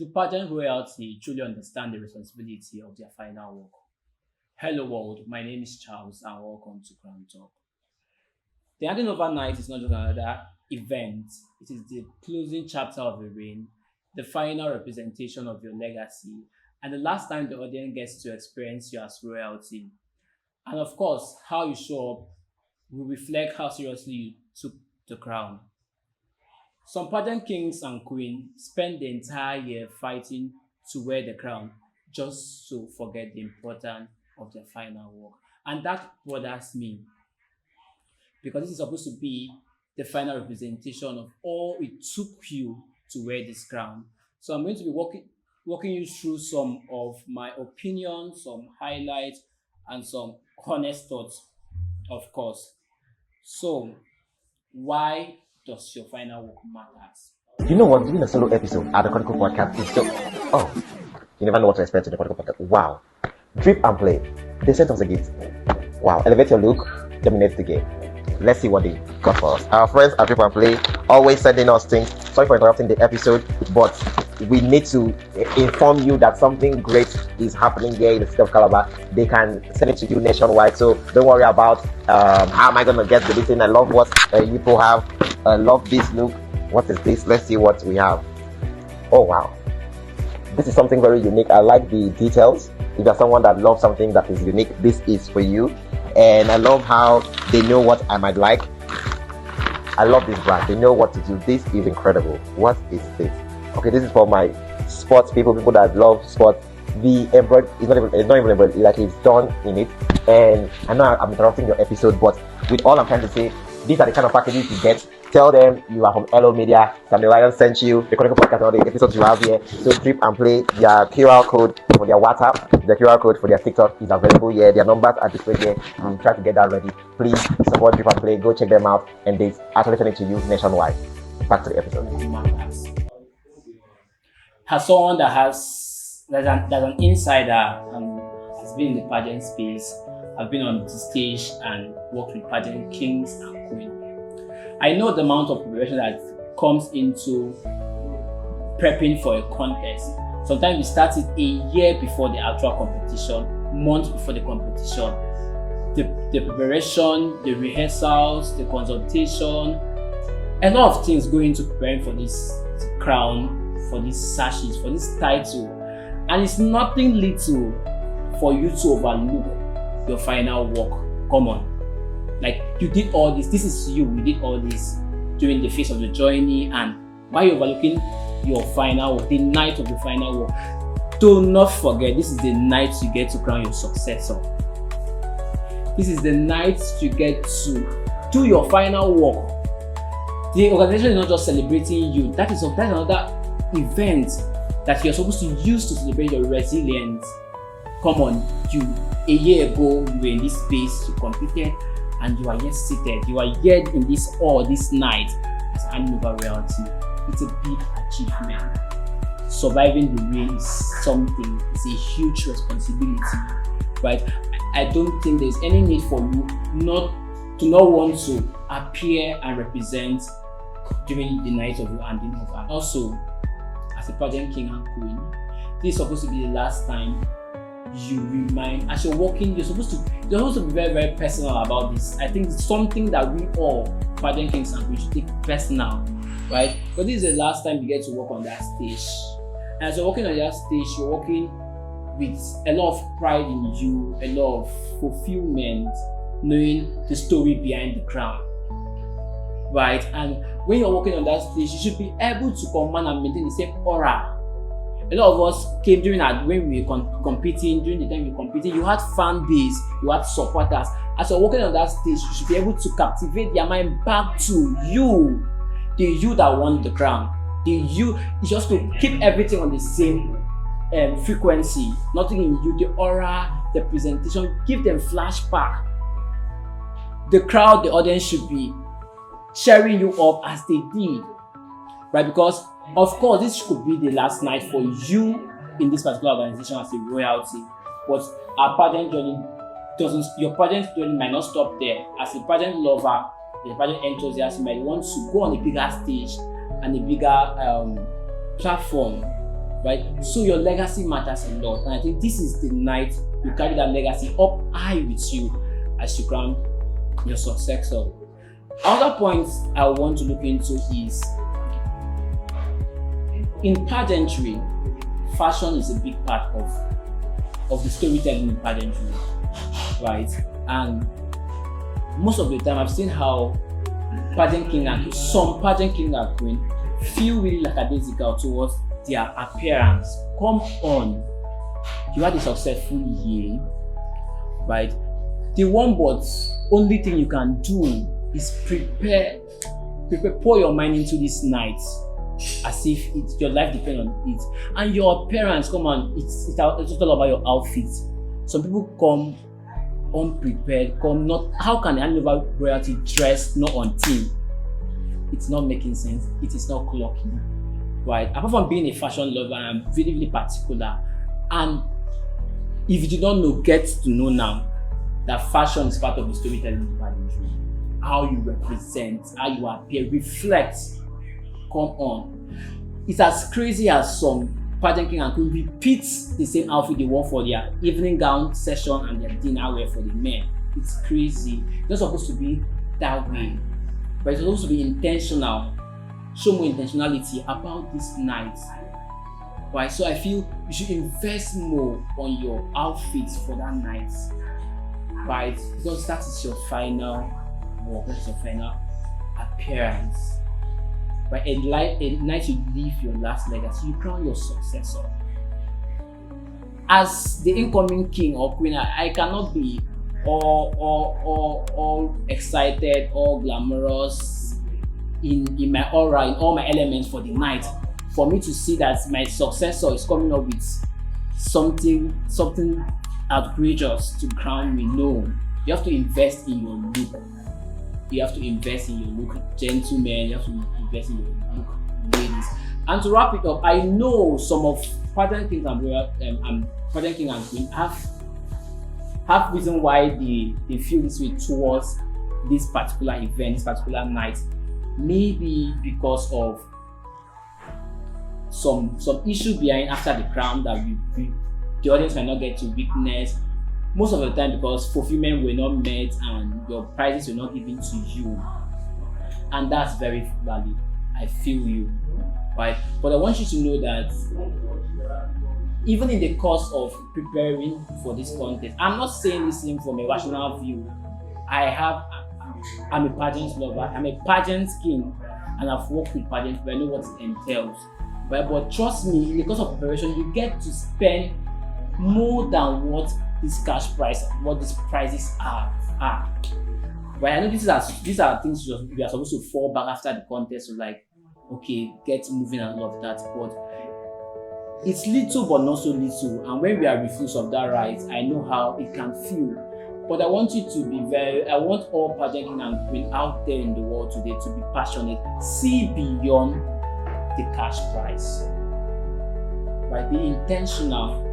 Do pageant royalty truly understand the responsibility of their final work? Hello world, my name is Charles and welcome to Crown Talk. The handing over night is not just another event, it is the closing chapter of a reign, the final representation of your legacy, and the last time the audience gets to experience you as royalty. And of course, how you show up will reflect how seriously you took the crown. Some pageant kings and queens spend the entire year fighting to wear the crown just to forget the importance of their final work. And that bothers me because this is supposed to be the final representation of all it took you to wear this crown. So I'm going to be walking you through some of my opinions, some highlights, and some honest thoughts, of course. So, why does your final work matters? You know what? Doing a solo episode at the Chronicle Podcast is so. Oh, you never know what to expect in the Chronicle Podcast. Wow. Drip and play. They sent us a gift. Wow. Elevate your look, dominate the game. Let's see what they got for us. Our friends at Drip and Play always sending us things. Sorry for interrupting the episode, but we need to inform you that something great is happening here in the city of Calabar. They can send it to you nationwide, so don't worry about how am I going to get the thing. I love what you people have. I love this look. What is this? Let's see what we have. Oh wow, this is something very unique. I like the details. If you're someone that loves something that is unique, this is for you. And I love how they know what I might like. I love this brand. They know what to do. This is incredible. What is this? Okay, this is for my sports people that love sports. The embroidery is not even embroidered, like it's done in it. And I know I'm interrupting your episode, but with all I'm trying to say, these are the kind of packages you get. Tell them you are from Hello Media, Sandy Lion sent you, the Chronicle Podcast, all the episodes you have here. So Drip and Play, their QR code for their WhatsApp, their QR code for their TikTok is available here. Their numbers are displayed here. I'm trying to get that ready. Please support Drip and Play, go check them out, and they actually send it to you nationwide. Back to the episode. As someone that's an insider and has been in the pageant space, I've been on the stage and worked with pageant kings and queens. I know the amount of preparation that comes into prepping for a contest. Sometimes we start it a year before the actual competition, months before the competition. The preparation, the rehearsals, the consultation, a lot of things go into preparing for this crown, for these sashes, for this title. And it's nothing little for you to overlook your final work. Come on. Like, you did all this is you did all this during the phase of the journey, and while you're overlooking your final work, the night of the final work, do not forget this is the night you get to crown your successor. This is the night you get to do your final work. The organization is not just celebrating you, that's another event that you're supposed to use to celebrate your resilience. Come on, a year ago you were in this space, you competed, and you are yet seated. You are yet in this night as handing over royalty. It's a big achievement. Surviving the reign is something. It's a huge responsibility, right? I don't think there's any need for you not want to appear and represent during the night of your handing over. Also, as a pageant king and queen, this is supposed to be the last time you remind, as you're walking, you're supposed to be very, very personal about this. I think it's something that we all, pageant kings and queens, should take personal, right? Because this is the last time you get to walk on that stage. And as you're walking on that stage, you're walking with a lot of pride in you, a lot of fulfillment, knowing the story behind the crown, right? And when you're walking on that stage, you should be able to command and maintain the same aura. A lot of us came when we were competing, during the time we were competing, you had fan base, you had supporters. As you're walking on that stage, you should be able to captivate their mind back to you, the you that won the crown. It's just to keep everything on the same frequency, nothing in you, the aura, the presentation, give them flashback. The crowd, the audience should be cheering you up as they did, right? Because of course, this could be the last night for you in this particular organization as a royalty. But our pageant journey your pageant journey might not stop there. As a pageant lover, a pageant enthusiast, you might want to go on a bigger stage and a bigger platform right? So your legacy matters a lot, and I think this is the night you carry that legacy up high with you as you crown your successor. Other points I want to look into is in pageantry, fashion is a big part of the storytelling in pageantry, right? And most of the time I've seen how some pageant king and queen feel really lackadaisical towards their appearance. Come on, you had a successful year, right? The one but only thing you can do is pour your mind into this night as if your life depends on it. And your appearance, come on, it's all about your outfit. Some people come unprepared, how can they hand over royalty dressed not on theme? It's not making sense. It is not clocking, right? Apart from being a fashion lover, I'm really, really particular. And if you did not know, get to know now that fashion is part of the storytelling in pageantry. How you represent, how you appear, reflect. Come on. It's as crazy as some pageant king and queen repeat the same outfit they wore for their evening gown session and their dinner wear for the men. It's crazy. It's not supposed to be that way, but it's supposed to be intentional. Show more intentionality about this night, right? So I feel you should invest more on your outfits for that night, right? Because that is your final work, that is your final appearance. Right? A night you leave your last legacy, you crown your successor. As the incoming king or queen, I cannot be all excited, all glamorous in my aura, in all my elements for the night. For me to see that my successor is coming up with something outrageous to crown me, no. You have to invest in your look. You have to invest in your look, gentlemen. You have to invest in your look, ladies. And to wrap it up, I know some of pageant kings and pageant king and queen have reason why they feel this way towards this particular event, this particular night. Maybe because of some issue behind after the crown that the audience might not get to witness. Most of the time because fulfillment were not met and your prizes were not given to you. And that's very valid. I feel you, right? But I want you to know that even in the course of preparing for this contest, I'm not saying this thing from a rational view. I'm a pageant lover, I'm a pageant king, and I've worked with pageants, but I know what it entails. Right? But trust me, in the course of preparation, you get to spend more than what this cash prize, what these prizes are. Right? I know these are things we are supposed to fall back after the contest, so like, okay, get moving and all of that. But it's little but not so little, and when we are refused of that right, I know how it can feel. But I want you to be I want all pageant king and queen out there in the world today to be passionate, see beyond the cash prize. Right? Be intentional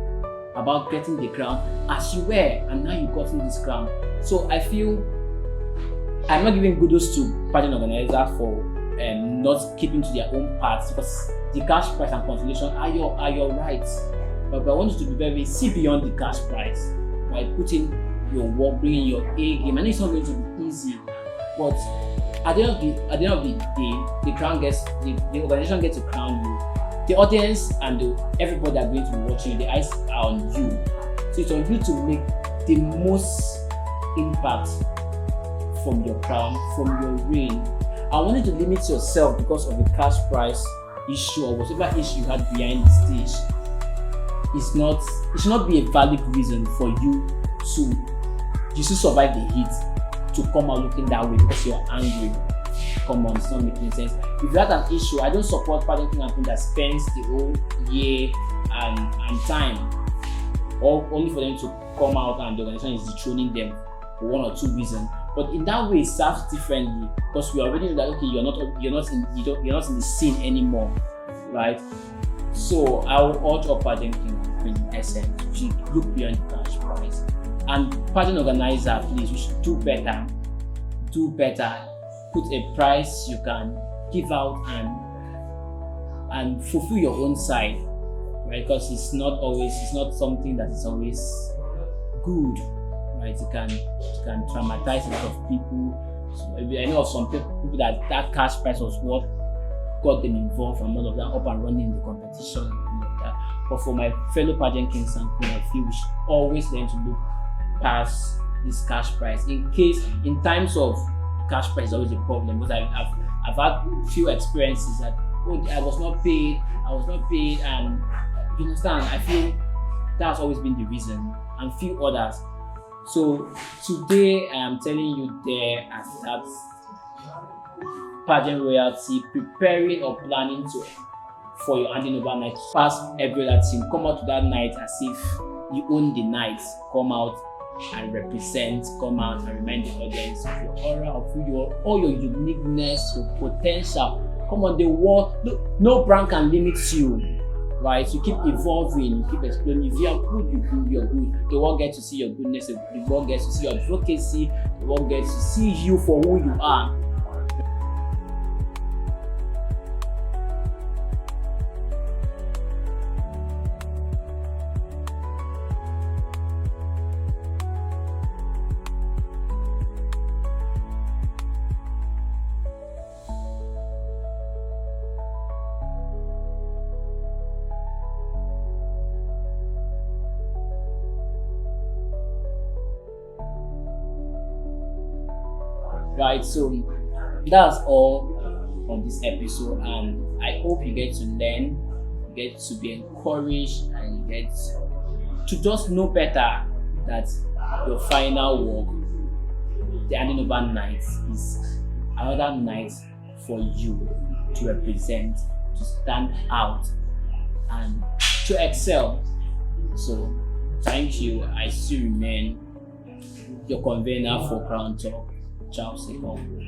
about getting the crown as you were, and now you've gotten this crown. So I feel I'm not giving kudos to pageant organizer for not keeping to their own paths, because the cash prize and consolation are your rights. But I want you to be very see beyond the cash prize, right? Put in your work, bringing your A game. I know it's not going to be easy, but at the end of the day, the organization gets to crown you. The audience and everybody that are going to be watching, the eyes are on you. So it's on you to make the most impact from your crown, from your reign. I wanted to limit yourself because of the cash prize issue or whatever issue you had behind the stage. It should not be a valid reason for you to survive the heat, to come out looking that way because you're angry. Come on, it's not making sense. If you had an issue, I don't support pageant king and queen that spends the whole year and time only for them to come out and the organization is dethroning them for one or two reasons. But in that way, it serves differently because we already know that okay, you're not in the scene anymore, right? So I will urge all pageant king and queen essence to look beyond the cash prize. And pageant organizer, please, we should do better. Do better. Put a price you can give out and fulfill your own side. right? Because it's not something that is always good, right? It can traumatize a lot of people. So I know of some people that cash prize was what got them involved and all of that, up and running in the competition and all of that. But for my fellow pageant kings and queens, I feel we should always learn to look past this cash prize. In times of cash prize is always a problem, because I've had few experiences that I was not paid, and you understand, I feel that's always been the reason, and few others. So today I am telling you there at that pageant royalty, preparing or planning for your handing over night. Pass every other thing. Come out to that night as if you own the night. Come out and represent. Come out and remind the audience of your aura, of who you are, all your uniqueness, your potential. Come on, the world. No brand can limit you. Right? You keep evolving, you keep exploring. If you are good, you're good. The world gets to see your goodness, the world gets to see your advocacy, the world gets to see you for who you are. Right, so that's all on this episode, and I hope you get to learn, you get to be encouraged, and you get to just know better that your final work, the handing over night, is another night for you to represent, to stand out, and to excel. So thank you. I still remain your convener for Crown Talk, Charles Second.